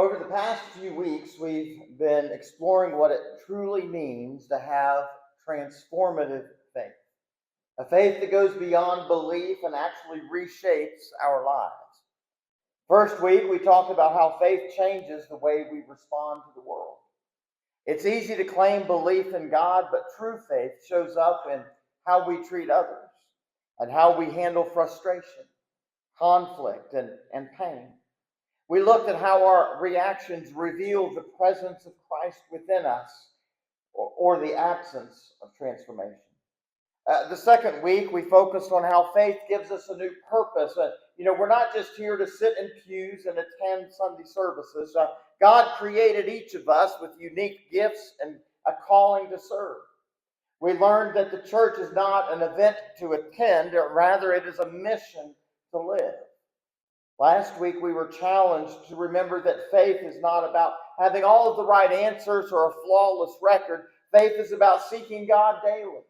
Over the past few weeks, we've been exploring what it truly means to have transformative faith. A faith that goes beyond belief and actually reshapes our lives. First week, we talked about how faith changes the way we respond to the world. It's easy to claim belief in God, but true faith shows up in how we treat others and how we handle frustration, conflict, and pain. We looked at how our reactions reveal the presence of Christ within us or the absence of transformation. The second week, we focused on how faith gives us a new purpose. We're not just here to sit in pews and attend Sunday services. God created each of us with unique gifts and a calling to serve. We learned that the church is not an event to attend, or rather it is a mission to live. Last week, we were challenged to remember that faith is not about having all of the right answers or a flawless record. Faith is about seeking God daily,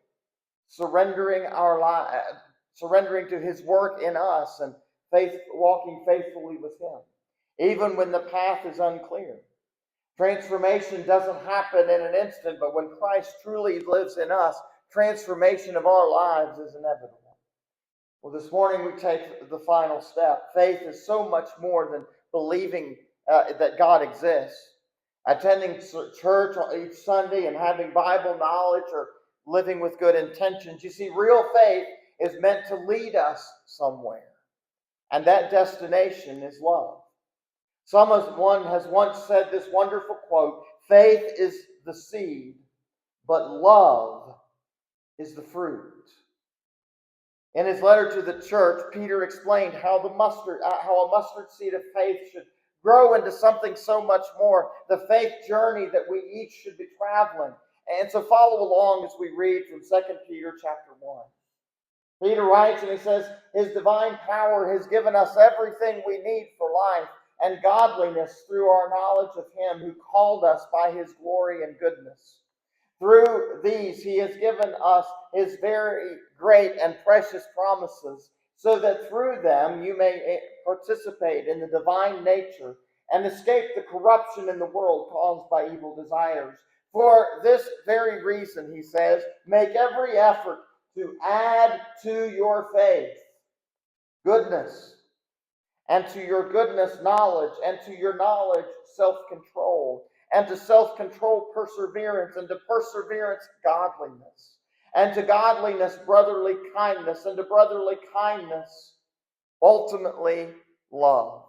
surrendering to His work in us, and walking faithfully with Him, even when the path is unclear. Transformation doesn't happen in an instant, but when Christ truly lives in us, transformation of our lives is inevitable. Well, this morning we take the final step. Faith is so much more than believing that God exists. Attending church each Sunday and having Bible knowledge or living with good intentions. You see, real faith is meant to lead us somewhere. And that destination is love. Someone has once said this wonderful quote, "Faith is the seed, but love is the fruit." In his letter to the church, Peter explained how a mustard seed of faith should grow into something so much more, the faith journey that we each should be traveling. And so follow along as we read from 2 Peter chapter 1. Peter writes and he says, "His divine power has given us everything we need for life and godliness through our knowledge of Him who called us by His glory and goodness. Through these, He has given us His very great and precious promises, so that through them you may participate in the divine nature and escape the corruption in the world caused by evil desires. For this very reason," he says, "make every effort to add to your faith goodness, and to your goodness knowledge, and to your knowledge self-control, and to self-control perseverance, and to perseverance godliness, and to godliness brotherly kindness, and to brotherly kindness ultimately love.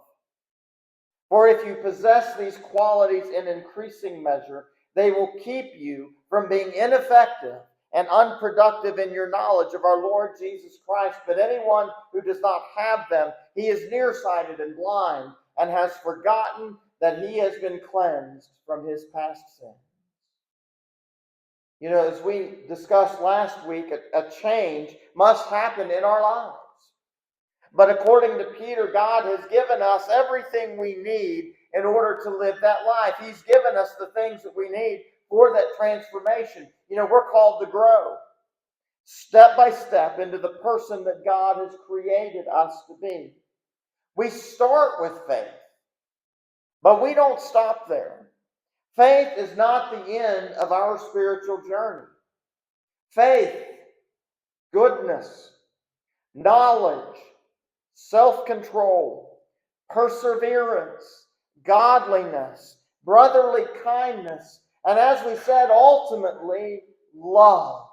For if you possess these qualities in increasing measure, they will keep you from being ineffective and unproductive in your knowledge of our Lord Jesus Christ. But anyone who does not have them, he is nearsighted and blind, and has forgotten that he has been cleansed from his past sins." As we discussed last week, a change must happen in our lives. But according to Peter, God has given us everything we need in order to live that life. He's given us the things that we need for that transformation. We're called to grow step by step into the person that God has created us to be. We start with faith, but we don't stop there. Faith is not the end of our spiritual journey. Faith, goodness, knowledge, self-control, perseverance, godliness, brotherly kindness, and as we said, ultimately, love.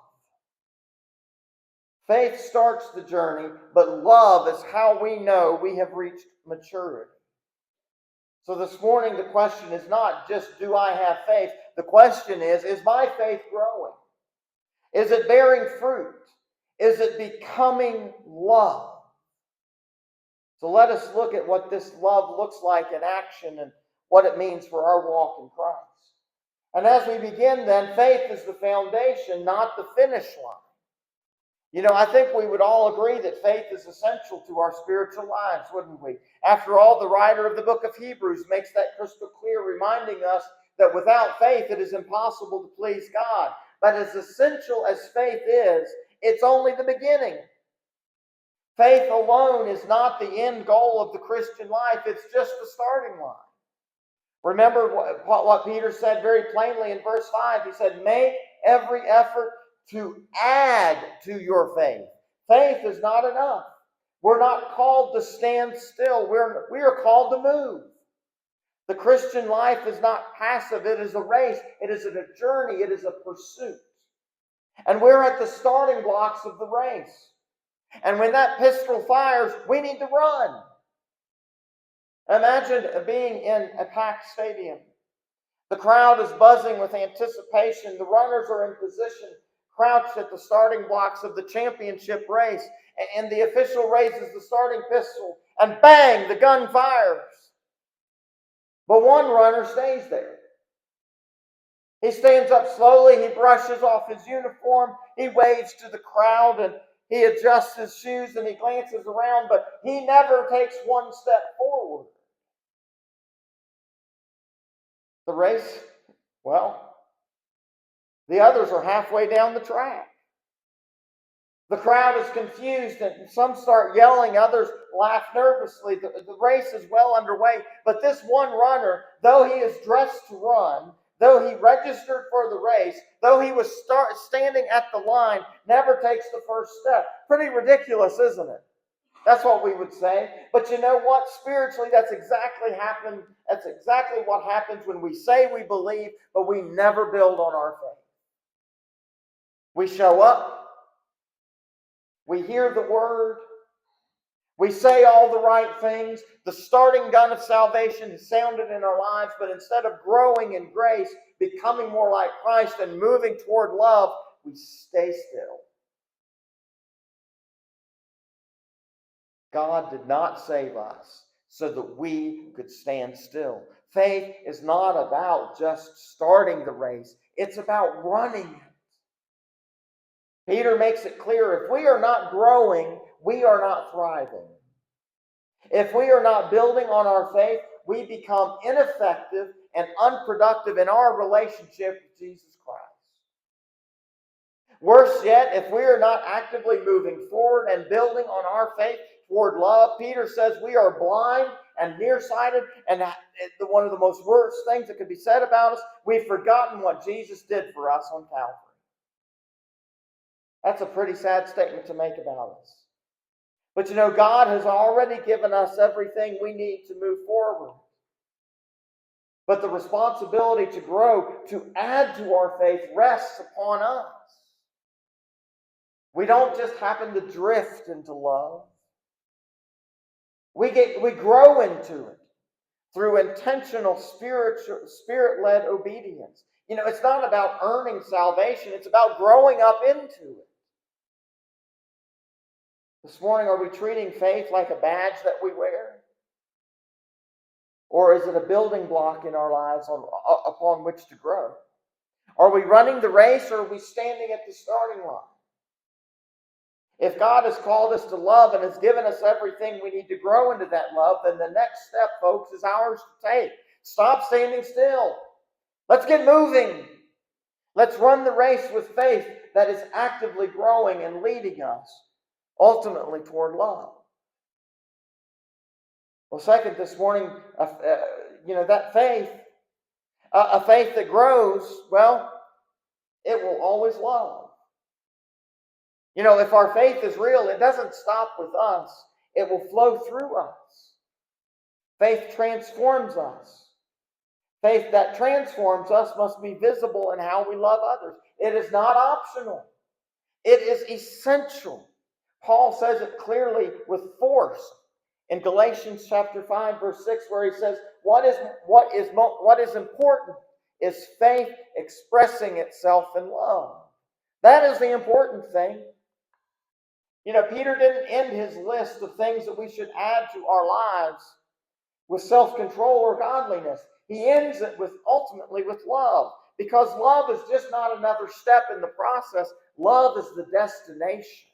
Faith starts the journey, but love is how we know we have reached maturity. So this morning, the question is not just, do I have faith? The question is my faith growing? Is it bearing fruit? Is it becoming love? So let us look at what this love looks like in action and what it means for our walk in Christ. And as we begin then, faith is the foundation, not the finish line. I think we would all agree that faith is essential to our spiritual lives, wouldn't we? After all, the writer of the book of Hebrews makes that crystal clear, reminding us that without faith it is impossible to please God. But as essential as faith is, it's only the beginning. Faith alone is not the end goal of the Christian life. It's just the starting line. Remember what Peter said very plainly in verse 5. He said, make every effort to add to your faith. Faith is not enough. We're not called to stand still. We are called to move. The Christian life is not passive. It is a race. It is a journey. It is a pursuit. And we're at the starting blocks of the race. And when that pistol fires, we need to run. Imagine being in a packed stadium. The crowd is buzzing with anticipation. The runners are in position, crouched at the starting blocks of the championship race. And the official raises the starting pistol, and bang, the gun fires. But one runner stays there. He stands up slowly. He brushes off his uniform. He waves to the crowd, and he adjusts his shoes, and he glances around, but he never takes one step forward. The race, well, the others are halfway down the track. The crowd is confused, and some start yelling, others laugh nervously. The race is well underway, but this one runner, though he is dressed to run, though he registered for the race, though he was standing at the line, never takes the first step. Pretty ridiculous, isn't it? That's what we would say. But you know what? Spiritually, that's exactly what happens when we say we believe, but we never build on our faith. We show up. We hear the word. We say all the right things. The starting gun of salvation is sounded in our lives, but instead of growing in grace, becoming more like Christ, and moving toward love, we stay still. God did not save us so that we could stand still. Faith is not about just starting the race. It's about running it. Peter makes it clear, if we are not growing, we are not thriving. If we are not building on our faith, we become ineffective and unproductive in our relationship with Jesus Christ. Worse yet, if we are not actively moving forward and building on our faith toward love, Peter says we are blind and nearsighted, and one of the most worst things that could be said about us, we've forgotten what Jesus did for us on Calvary. That's a pretty sad statement to make about us. But you know, God has already given us everything we need to move forward. But the responsibility to grow, to add to our faith, rests upon us. We don't just happen to drift into love. We grow into it through intentional spirit-led obedience. You know, it's not about earning salvation. It's about growing up into it. This morning, are we treating faith like a badge that we wear? Or is it a building block in our lives upon which to grow? Are we running the race, or are we standing at the starting line? If God has called us to love and has given us everything we need to grow into that love, then the next step, folks, is ours to take. Stop standing still. Let's get moving. Let's run the race with faith that is actively growing and leading us ultimately toward love. Well, second, this morning, that faith, a faith that grows, well, it will always love. You know, if our faith is real, it doesn't stop with us. It will flow through us. Faith transforms us. Faith that transforms us must be visible in how we love others. It is not optional. It is essential. Paul says it clearly with force in Galatians chapter 5, verse 6, where he says, what is important is faith expressing itself in love. That is the important thing. You know, Peter didn't end his list of things that we should add to our lives with self-control or godliness. He ends it ultimately with love, because love is just not another step in the process. Love is the destination.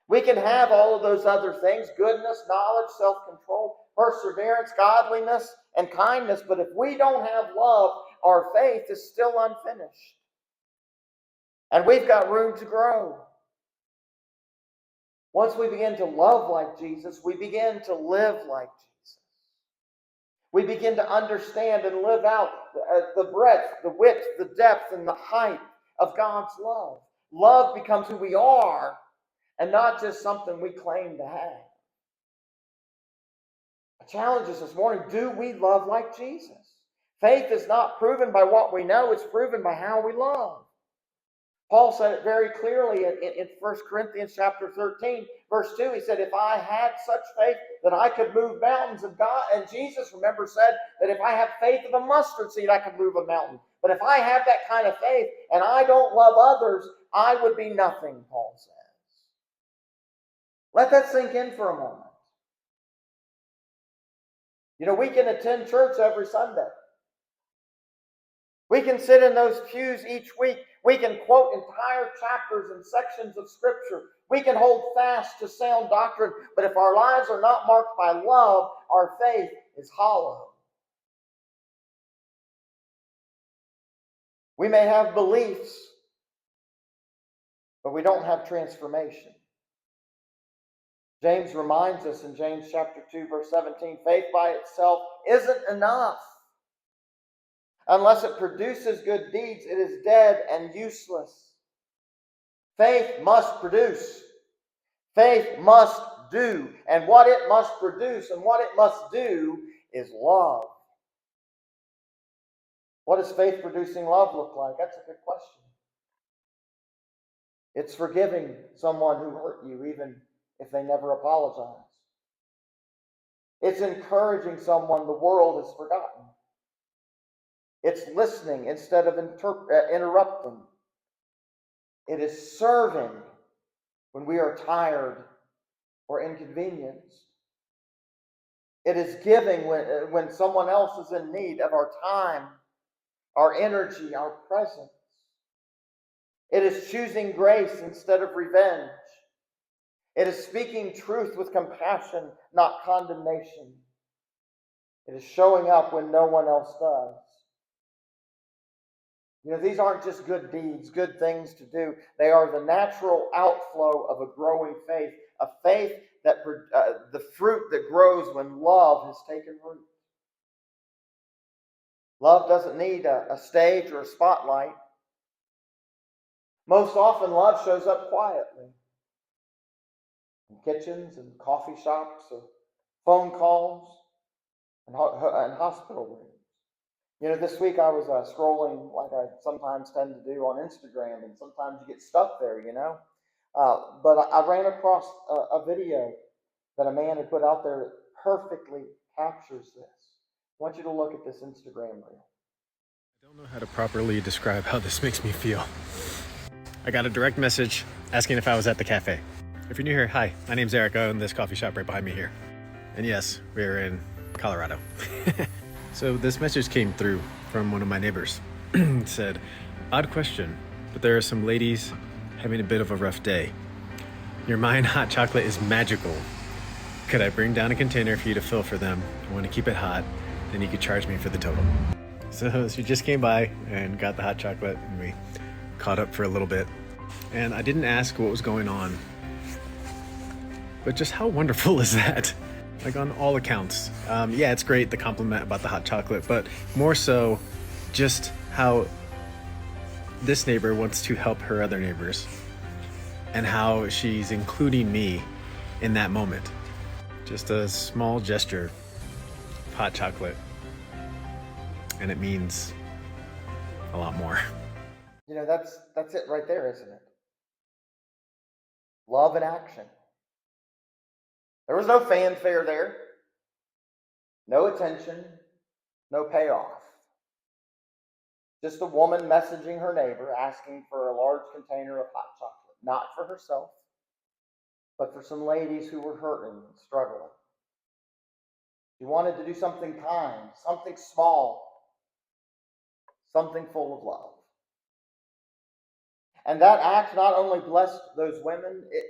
We can have all of those other things: goodness, knowledge, self-control, perseverance, godliness, and kindness. But if we don't have love, our faith is still unfinished. And we've got room to grow. Once we begin to love like Jesus, we begin to live like Jesus. We begin to understand and live out the breadth, the width, the depth, and the height of God's love. Love becomes who we are and not just something we claim to have. I challenge us this morning, do we love like Jesus? Faith is not proven by what we know, it's proven by how we love. Paul said it very clearly in 1 Corinthians chapter 13, verse 2. He said, if I had such faith that I could move mountains of God, and Jesus, remember, said that if I have faith of a mustard seed, I could move a mountain. But if I have that kind of faith and I don't love others, I would be nothing, Paul says. Let that sink in for a moment. You know, we can attend church every Sunday. We can sit in those pews each week. We can quote entire chapters and sections of Scripture. We can hold fast to sound doctrine. But if our lives are not marked by love, our faith is hollow. We may have beliefs, but we don't have transformation. James reminds us in James chapter 2, verse 17, faith by itself isn't enough. Unless it produces good deeds, it is dead and useless. Faith must produce. Faith must do. And what it must produce and what it must do is love. What does faith-producing love look like? That's a good question. It's forgiving someone who hurt you, even if they never apologize. It's encouraging someone the world has forgotten. It's listening instead of interrupting. It is serving when we are tired or inconvenienced. It is giving when someone else is in need of our time, our energy, our presence. It is choosing grace instead of revenge. It is speaking truth with compassion, not condemnation. It is showing up when no one else does. You know, these aren't just good deeds, good things to do. They are the natural outflow of a growing faith, a faith that the fruit that grows when love has taken root. Love doesn't need a stage or a spotlight. Most often, love shows up quietly in kitchens and coffee shops, or phone calls, and hospital rooms. You know, this week I was scrolling like I sometimes tend to do on Instagram, and sometimes you get stuck there, you know. But I ran across a video that a man had put out there that perfectly captures this. I want you to look at this Instagram reel. I don't know how to properly describe how this makes me feel. I got a direct message asking if I was at the cafe. If you're new here, hi, my name's Eric. I own this coffee shop right behind me here. And yes, we're in Colorado. So this message came through from one of my neighbors. It said, odd question, but there are some ladies having a bit of a rough day. Your Mayan hot chocolate is magical. Could I bring down a container for you to fill for them? I want to keep it hot, then you could charge me for the total. So she just came by and got the hot chocolate, and we caught up for a little bit. And I didn't ask what was going on, but just how wonderful is that? Like, on all accounts. Yeah, it's great, the compliment about the hot chocolate, but more so just how this neighbor wants to help her other neighbors and how she's including me in that moment. Just a small gesture of hot chocolate, and it means a lot more. You know, that's it right there, isn't it? Love in action. There was no fanfare there, no attention, no payoff. Just a woman messaging her neighbor, asking for a large container of hot chocolate, not for herself, but for some ladies who were hurting and struggling. She wanted to do something kind, something small, something full of love. And that act not only blessed those women, it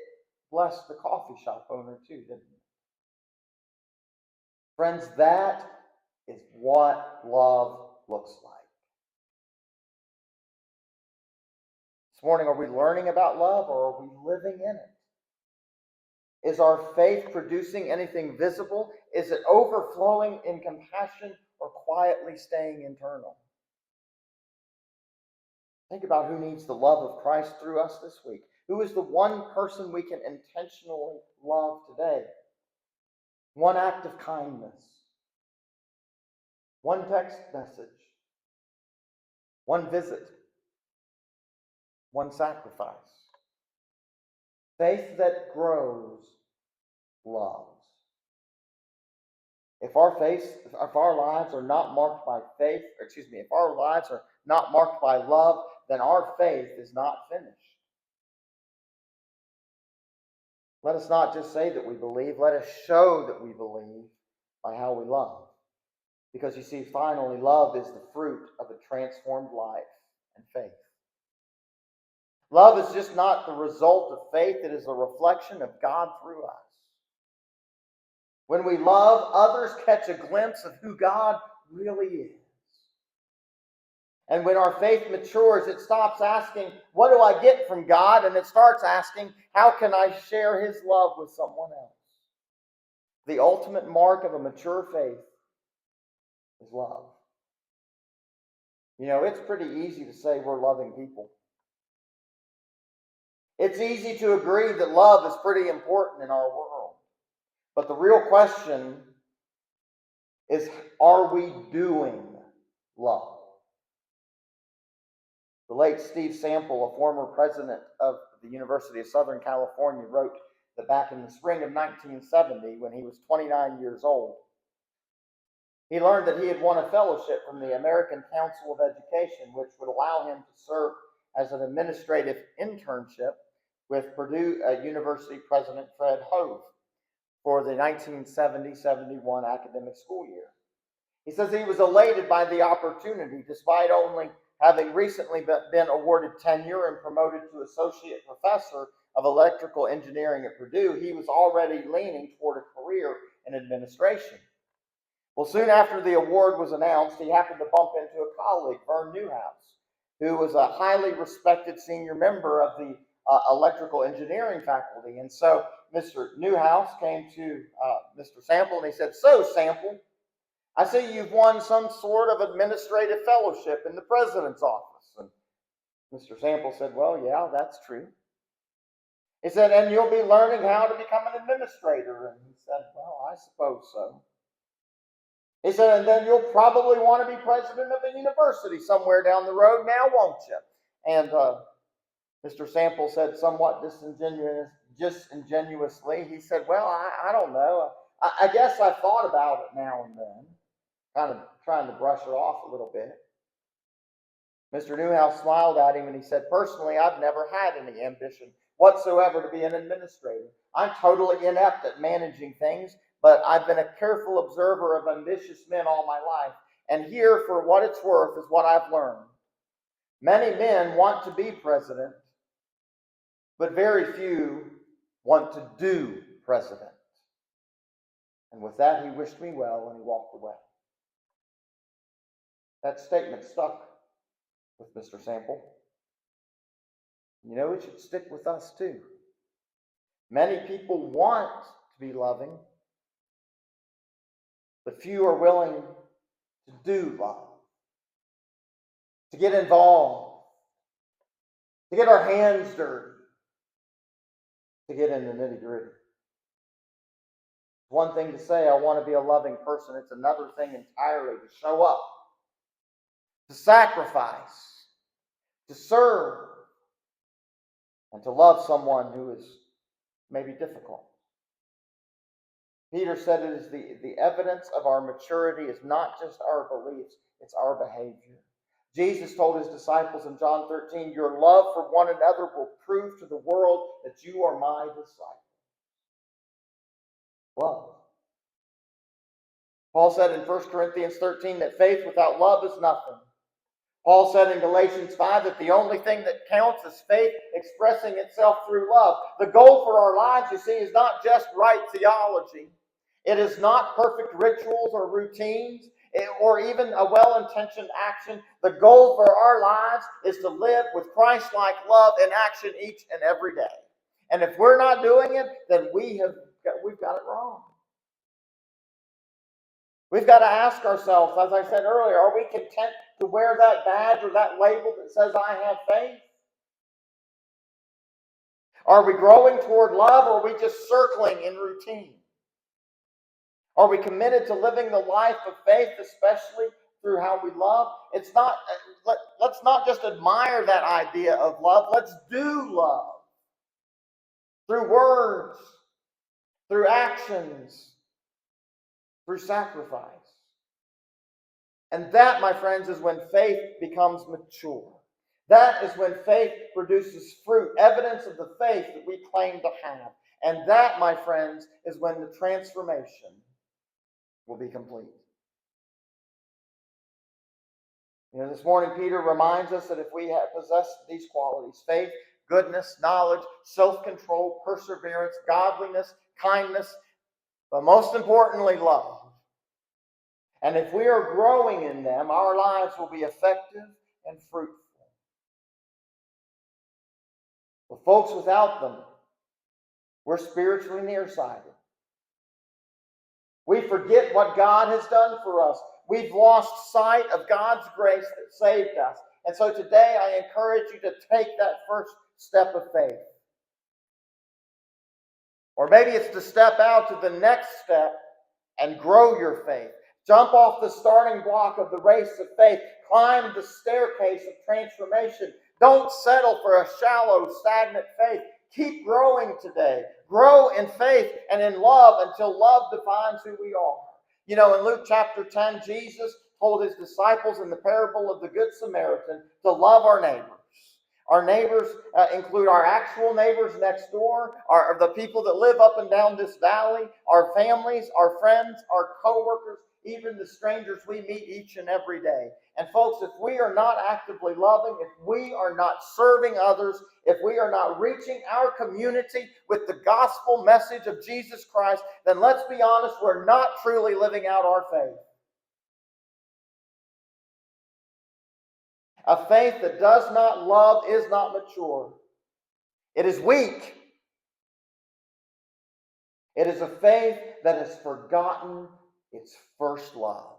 blessed the coffee shop owner too, didn't it? Friends, that is what love looks like. This morning, are we learning about love or are we living in it? Is our faith producing anything visible? Is it overflowing in compassion or quietly staying internal? Think about who needs the love of Christ through us this week. Who is the one person we can intentionally love today? One act of kindness, one text message, one visit, one sacrifice. Faith that grows loves. If our lives are not marked by faith, if our lives are not marked by love, then our faith is not finished. Let us not just say that we believe, let us show that we believe by how we love. Because you see, finally, love is the fruit of a transformed life and faith. Love is just not the result of faith, it is a reflection of God through us. When we love, others catch a glimpse of who God really is. And when our faith matures, it stops asking, what do I get from God? And it starts asking, how can I share His love with someone else? The ultimate mark of a mature faith is love. You know, it's pretty easy to say we're loving people. It's easy to agree that love is pretty important in our world. But the real question is, are we doing love? The late Steve Sample, a former president of the University of Southern California, wrote that back in the spring of 1970, when he was 29 years old, he learned that he had won a fellowship from the American Council of Education, which would allow him to serve as an administrative internship with Purdue University President Fred Hove for the 1970-71 academic school year. He says he was elated by the opportunity, despite only having recently been awarded tenure and promoted to associate professor of electrical engineering at Purdue. He was already leaning toward a career in administration. Well, soon after the award was announced, he happened to bump into a colleague, Vern Newhouse, who was a highly respected senior member of the electrical engineering faculty. And so Mr. Newhouse came to Mr. Sample and he said, "So, Sample, I see you've won some sort of administrative fellowship in the president's office." And Mr. Sample said, "Well, yeah, that's true." He said, "And you'll be learning how to become an administrator." And he said, "Well, I suppose so." He said, "And then you'll probably want to be president of a university somewhere down the road now, won't you?" And Mr. Sample said somewhat disingenuously, he said, "Well, I don't know. I guess I've thought about it now and then," kind of trying to brush it off a little bit. Mr. Newhouse smiled at him and he said, "Personally, I've never had any ambition whatsoever to be an administrator. I'm totally inept at managing things, but I've been a careful observer of ambitious men all my life. And here, for what it's worth, is what I've learned. Many men want to be president, but very few want to do president." And with that, he wished me well and he walked away. That statement stuck with Mr. Sample. You know, it should stick with us too. Many people want to be loving, but few are willing to do love, to get involved, to get our hands dirty, to get in the nitty-gritty. It's one thing to say, "I want to be a loving person." It's another thing entirely to show up, to sacrifice, to serve, and to love someone who is maybe difficult. Peter said it is the evidence of our maturity is not just our beliefs, it's our behavior. Jesus told his disciples in John 13, "Your love for one another will prove to the world that you are my disciples." Love. Paul said in 1 Corinthians 13 that faith without love is nothing. Paul said in Galatians 5 that the only thing that counts is faith expressing itself through love. The goal for our lives, you see, is not just right theology. It is not perfect rituals or routines or even a well-intentioned action. The goal for our lives is to live with Christ-like love in action each and every day. And if we're not doing it, then we've got it wrong. We've got to ask ourselves, as I said earlier, are we content to wear that badge or that label that says I have faith? Are we growing toward love, or are we just circling in routine? Are we committed to living the life of faith, especially through how we love? It's not. Let's not just admire that idea of love. Let's do love through words, through actions, through sacrifice. And that, my friends, is when faith becomes mature. That is when faith produces fruit, evidence of the faith that we claim to have. And that, my friends, is when the transformation will be complete. This morning, Peter reminds us that if we have possessed these qualities, faith, goodness, knowledge, self-control, perseverance, godliness, kindness, but most importantly, love. And if we are growing in them, our lives will be effective and fruitful. But folks, without them, we're spiritually nearsighted. We forget what God has done for us. We've lost sight of God's grace that saved us. And so today I encourage you to take that first step of faith. Or maybe it's to step out to the next step and grow your faith. Jump off the starting block of the race of faith. Climb the staircase of transformation. Don't settle for a shallow, stagnant faith. Keep growing today. Grow in faith and in love until love defines who we are. In Luke chapter 10, Jesus told his disciples in the parable of the Good Samaritan to love our neighbors. Our neighbors include our actual neighbors next door, the people that live up and down this valley, our families, our friends, our co-workers, even the strangers we meet each and every day. And folks, if we are not actively loving, if we are not serving others, if we are not reaching our community with the gospel message of Jesus Christ, then let's be honest, we're not truly living out our faith. A faith that does not love is not mature. It is weak. It is a faith that has forgotten its first love.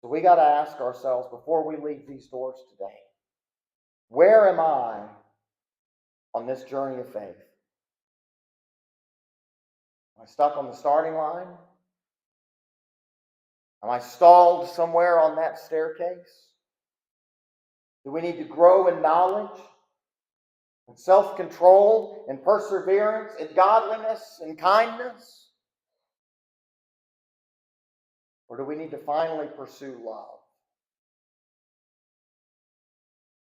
So we got to ask ourselves before we leave these doors today, where am I on this journey of faith? Am I stuck on the starting line? Am I stalled somewhere on that staircase? Do we need to grow in knowledge, in self-control, in perseverance, in godliness, in kindness? Or do we need to finally pursue love?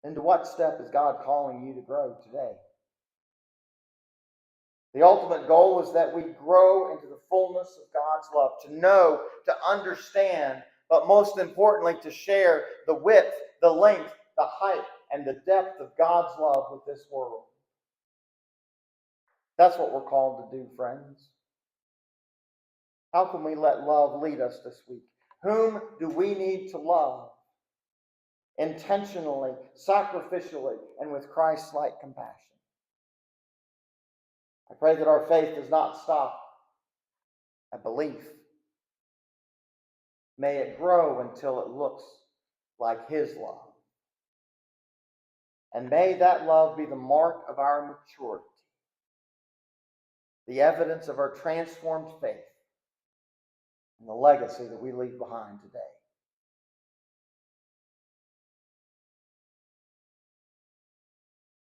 Into what step is God calling you to grow today? The ultimate goal is that we grow into the fullness of God's love, to know, to understand, but most importantly, to share the width, the length, the height, and the depth of God's love with this world. That's what we're called to do, friends. How can we let love lead us this week? Whom do we need to love? Intentionally, sacrificially, and with Christ-like compassion. I pray that our faith does not stop at belief. May it grow until it looks like His love. And may that love be the mark of our maturity, the evidence of our transformed faith, and the legacy that we leave behind today.